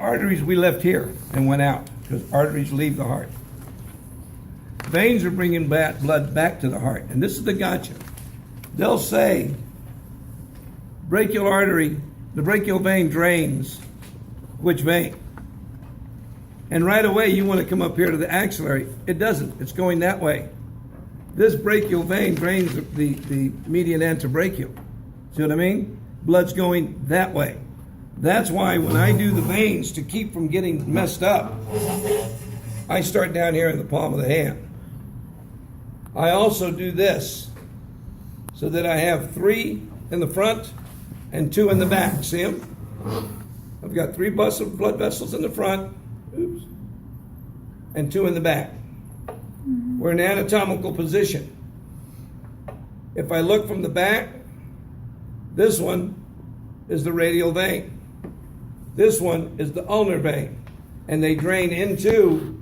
arteries we left here and went out, because arteries leave the heart. Veins are bringing blood back to the heart, and this is the gotcha. They'll say, brachial artery, the brachial vein drains which vein? And right away you want to come up here to the axillary. It doesn't. It's going that way. This brachial vein drains the median antebrachial. See what I mean? Blood's going that way. That's why when I do the veins to keep from getting messed up, I start down here in the palm of the hand. I also do this so that I have 3 in the front and 2 in the back. See them? I've got 3 blood vessels in the front, and 2 in the back. We're in anatomical position. If I look from the back, this one is the radial vein. This one is the ulnar vein. And they drain into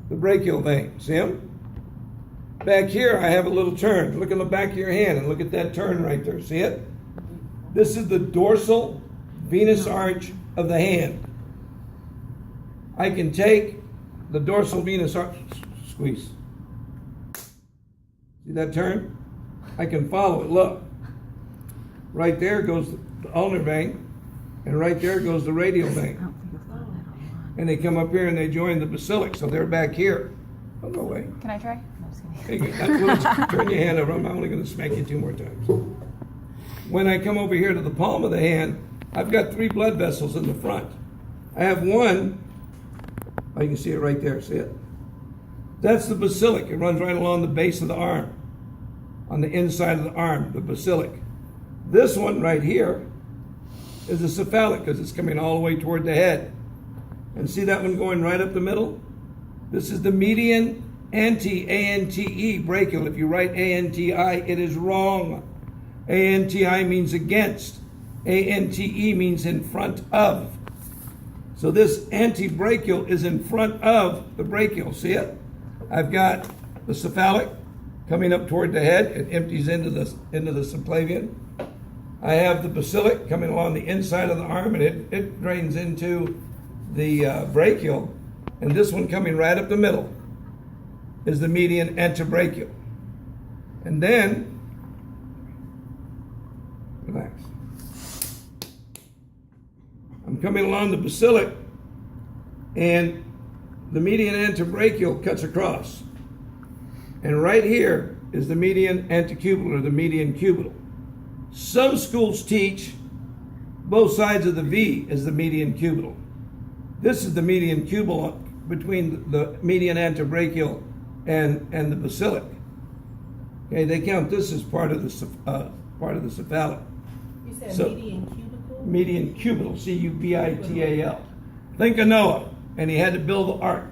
the brachial vein. See them? Back here, I have a little turn. Look in the back of your hand and look at that turn right there. See it? This is the dorsal venous arch of the hand. I can take the dorsal venous arch, squeeze. See that turn? I can follow it. Look. Right there goes the ulnar vein, and right there goes the radial vein. And they come up here and they join the basilic, so they're back here. Oh, no way. Can I try? Hey, turn your hand over. I'm only going to smack you 2 more times. When I come over here to the palm of the hand, I've got 3 blood vessels in the front. I have one. Oh, you can see it right there. See it? That's the basilic. It runs right along the base of the arm, on the inside of the arm, the basilic. This one right here is the cephalic, because it's coming all the way toward the head. And see that one going right up the middle? This is the median anti-A-N-T-E brachial. If you write A-N-T-I, it is wrong. A-N-T-I means against. A-N-T-E means in front of. So this antebrachial is in front of the brachial. See it? I've got the cephalic coming up toward the head. It empties into the subclavian. I have the basilic coming along the inside of the arm, and it drains into the brachial. And this one coming right up the middle is the median antebrachial. And then, relax. I'm coming along the basilic, and the median antebrachial cuts across. And right here is the median antecubital, or the median cubital. Some schools teach both sides of the V as the median cubital. This is the median cubital between the median antebrachial and the basilic. Okay, they count this as part of the cephalic. You said So, median cubicle? Median cubital, C-U-B-I-T-A-L. Think of Noah, and he had to build the ark.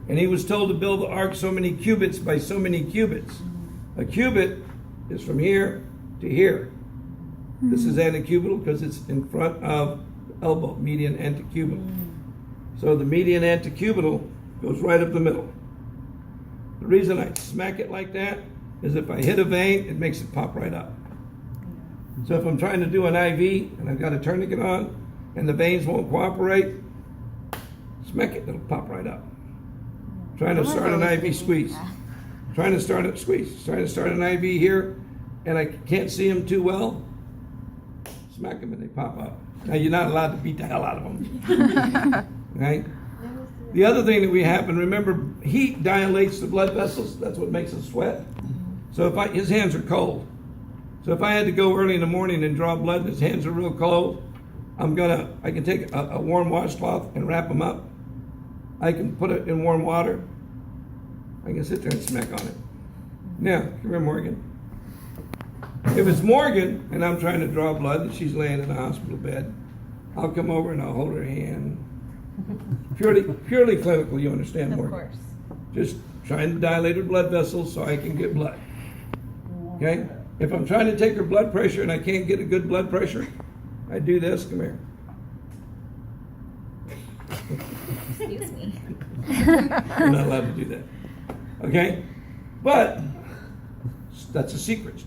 And he was told to build the ark so many cubits by so many cubits. A cubit is from here to here. This is antecubital because it's in front of the elbow, median antecubital. So the median antecubital goes right up the middle. The reason I smack it like that is if I hit a vein, it makes it pop right up. So if I'm trying to do an IV and I've got a tourniquet on and the veins won't cooperate, smack it, it'll pop right up. Trying to start an IV squeeze. Trying to start a squeeze. Trying to start an IV here and I can't see them too well, smack them and they pop up. Now you're not allowed to beat the hell out of them. Okay? The other thing that we happen, remember, heat dilates the blood vessels. That's what makes us sweat. So if his hands are cold. So if I had to go early in the morning and draw blood and his hands are real cold, I can take a warm washcloth and wrap them up. I can put it in warm water. I can sit there and smack on it. Now, come here, Morgan. If it's Morgan and I'm trying to draw blood and she's laying in a hospital bed, I'll come over and I'll hold her hand. Purely clinical, you understand, Of Morgan? course. Just trying to dilate her blood vessels so I can get blood. Okay? If I'm trying to take her blood pressure and I can't get a good blood pressure, I do this. Come here. Excuse me. You're not allowed to do that. Okay? But that's a secret.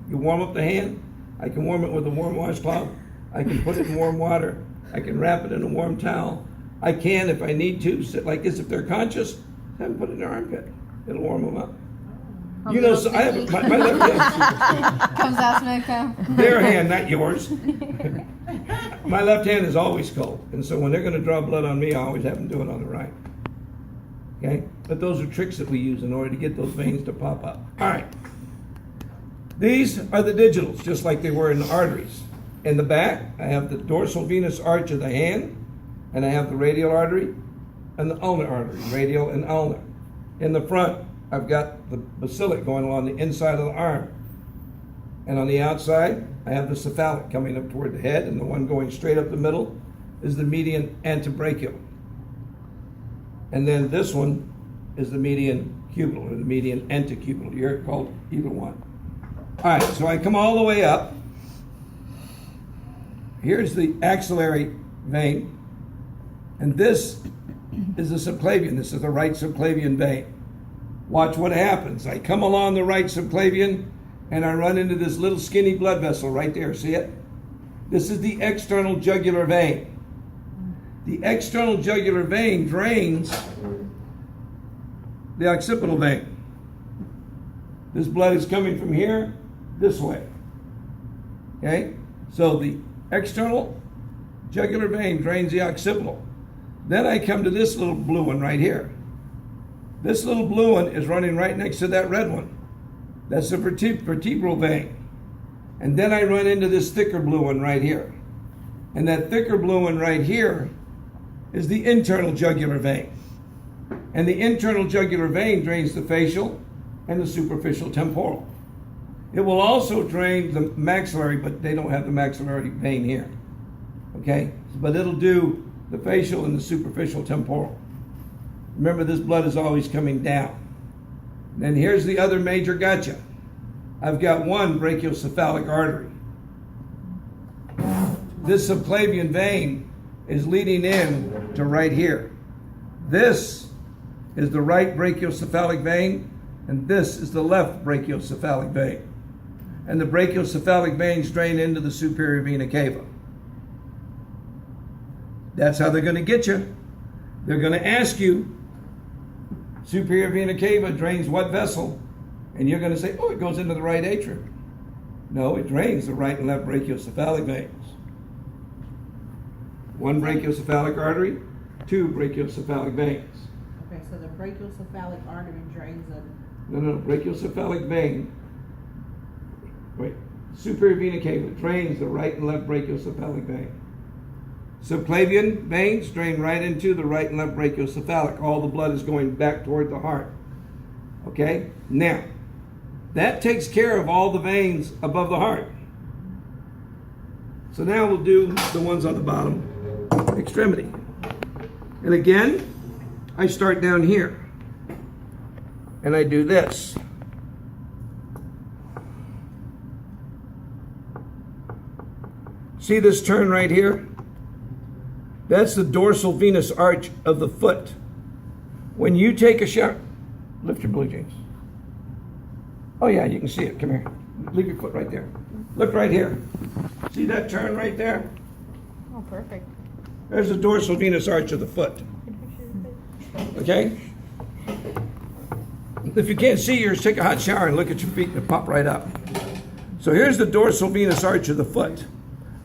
You warm up the hand. I can warm it with a warm washcloth. I can put it in warm water. I can wrap it in a warm towel. I can, if I need to, sit like this. If they're conscious, have them put it in their armpit. It'll warm them up. A You know, little so I have sticky. my left hand. Comes out smoke. Their hand, not yours. My left hand is always cold, and so when they're going to draw blood on me, I always have them do it on the right. Okay? But those are tricks that we use in order to get those veins to pop up. All right. These are the digitals, just like they were in the arteries. In the back, I have the dorsal venous arch of the hand, and I have the radial artery and the ulnar artery, radial and ulnar. In the front, I've got the basilic going along the inside of the arm. And on the outside, I have the cephalic coming up toward the head, and the one going straight up the middle is the median antebrachial. And then this one is the median cubital, or the median antecubital. You hear it called either one. All right, so I come all the way up. Here's the axillary vein, and this is the subclavian. This is the right subclavian vein. Watch what happens. I come along the right subclavian, and I run into this little skinny blood vessel right there. See it? This is the external jugular vein. The external jugular vein drains the occipital vein. This blood is coming from here this way. Okay? So the external jugular vein drains the occipital. Then I come to this little blue one right here. This little blue one is running right next to that red one. That's the vertebral vein. And then I run into this thicker blue one right here. And that thicker blue one right here is the internal jugular vein. And the internal jugular vein drains the facial and the superficial temporal. It will also drain the maxillary, but they don't have the maxillary vein here. Okay? But it'll do the facial and the superficial temporal. Remember, this blood is always coming down. Then here's the other major gotcha. I've got one brachiocephalic artery. This subclavian vein is leading in to right here. This is the right brachiocephalic vein, and this is the left brachiocephalic vein. And the brachiocephalic veins drain into the superior vena cava. That's how they're going to get you. They're going to ask you, superior vena cava drains what vessel? And you're going to say, oh, it goes into the right atrium. No, it drains the right and left brachiocephalic veins. One brachiocephalic artery, two brachiocephalic veins. Okay, so the brachiocephalic artery drains a... No, brachiocephalic vein. Wait, superior vena cava drains the right and left brachiocephalic vein. Subclavian veins drain right into the right and left brachiocephalic. All the blood is going back toward the heart. Okay? Now, that takes care of all the veins above the heart. So now we'll do the ones on the bottom extremity. And again, I start down here. And I do this. See this turn right here? That's the dorsal venous arch of the foot. When you take a shower, lift your blue jeans. Oh yeah, you can see it. Come here. Leave your foot right there. Look right here. See that turn right there? Oh, perfect. There's the dorsal venous arch of the foot. Okay? If you can't see yours, take a hot shower and look at your feet and pop right up. So here's the dorsal venous arch of the foot.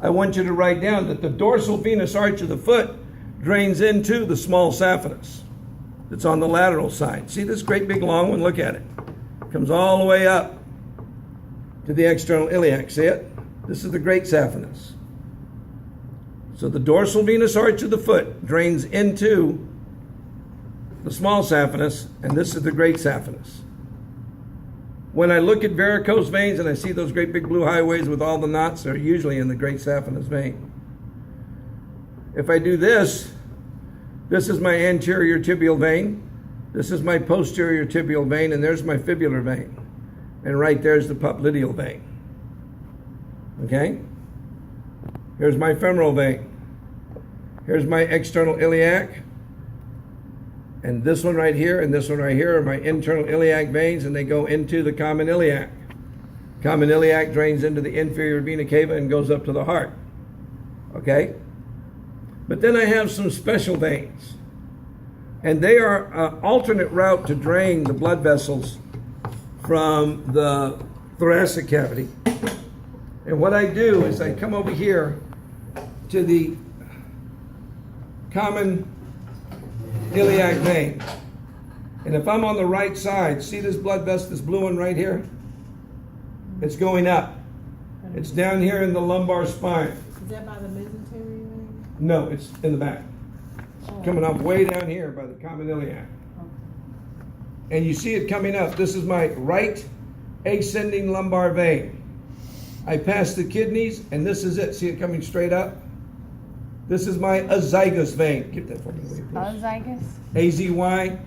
I want you to write down that the dorsal venous arch of the foot drains into the small saphenous. It's on the lateral side. See this great big long one? Look at it. Comes all the way up to the external iliac. See it? This is the great saphenous. So the dorsal venous arch of the foot drains into the small saphenous, and this is the great saphenous. When I look at varicose veins and I see those great big blue highways with all the knots, they're usually in the great saphenous vein. If I do this, this is my anterior tibial vein, this is my posterior tibial vein, and there's my fibular vein. And right there's the popliteal vein. Okay? Here's my femoral vein. Here's my external iliac. And this one right here and this one right here are my internal iliac veins, and they go into the common iliac. Common iliac drains into the inferior vena cava and goes up to the heart. Okay? But then I have some special veins. And they are an alternate route to drain the blood vessels from the thoracic cavity. And what I do is I come over here to the common iliac vein. And if I'm on the right side, see this blood vessel, this blue one right here? It's going up. It's down here in the lumbar spine. Is that by the mesentery vein? No, it's in the back. Coming up way down here by the common iliac. And you see it coming up. This is my right ascending lumbar vein. I pass the kidneys, and this is it. See it coming straight up? This is my azygos vein. Get that for me, will you, please? Azygos? A-Z-Y-G-O-S.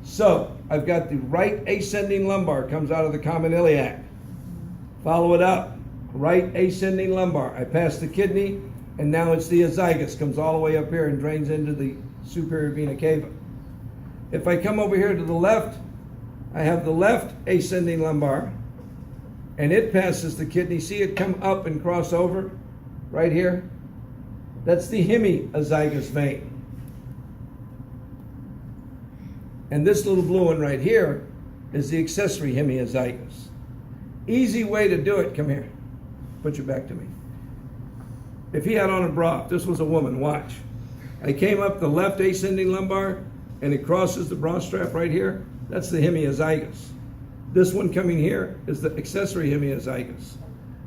So, I've got the right ascending lumbar comes out of the common iliac. Follow it up. Right ascending lumbar. I pass the kidney, and now it's the azygos. Comes all the way up here and drains into the superior vena cava. If I come over here to the left, I have the left ascending lumbar, and it passes the kidney. See it come up and cross over right here? That's the hemiazygos vein. And this little blue one right here is the accessory hemiazygos. Easy way to do it. Come here. Put your back to me. If he had on a bra, if this was a woman, watch. I came up the left ascending lumbar, and it crosses the bra strap right here. That's the hemiazygos. This one coming here is the accessory hemiazygos.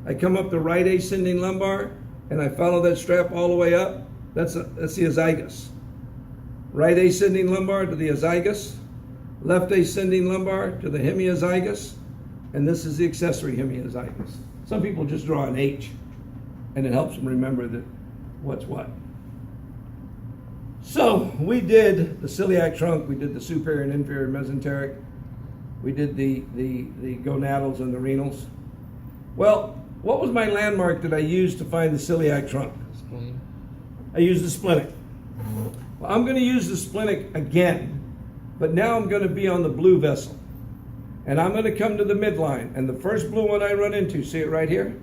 I come up the right ascending lumbar, and I follow that strap all the way up. That's the azygos. Right ascending lumbar to the azygos, left ascending lumbar to the hemiazygos, and this is the accessory hemiazygos. Some people just draw an H, and it helps them remember that what's what. So we did the celiac trunk, we did the superior and inferior mesenteric, we did the gonadals and the renals. Well, what was my landmark that I used to find the celiac trunk? Spleen. I used the splenic. Well, I'm going to use the splenic again, but now I'm going to be on the blue vessel. And I'm going to come to the midline, and the first blue one I run into, see it right here?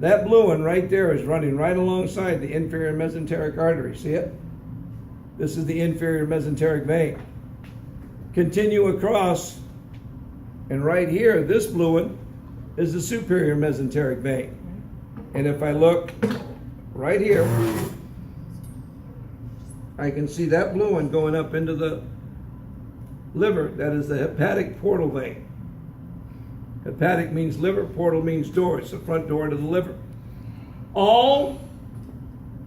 That blue one right there is running right alongside the inferior mesenteric artery, see it? This is the inferior mesenteric vein. Continue across, and right here, this blue one is the superior mesenteric vein. And if I look right here, I can see that blue one going up into the liver. That is the hepatic portal vein. Hepatic means liver, portal means door. It's the front door to the liver. All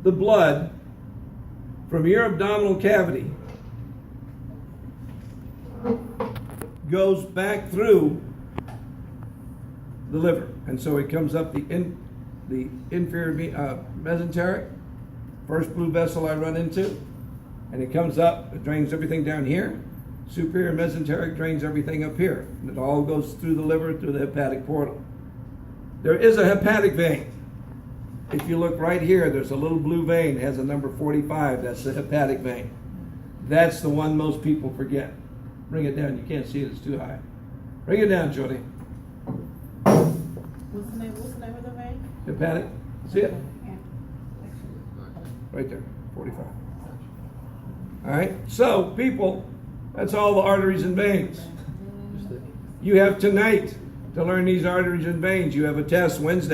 the blood from your abdominal cavity goes back through the liver, and so it comes up the inferior mesenteric, first blue vessel I run into, and it comes up, it drains everything down here. Superior mesenteric drains everything up here, and it all goes through the liver, through the hepatic portal. There is a hepatic vein. If you look right here, there's a little blue vein, it has a number 45, that's the hepatic vein. That's the one most people forget. Bring it down, you can't see it, it's too high. Bring it down, Jody. What's the name of the vein? Hepatic, see it? Right there, 45. All right, so people, that's all the arteries and veins. You have tonight to learn these arteries and veins. You have a test Wednesday.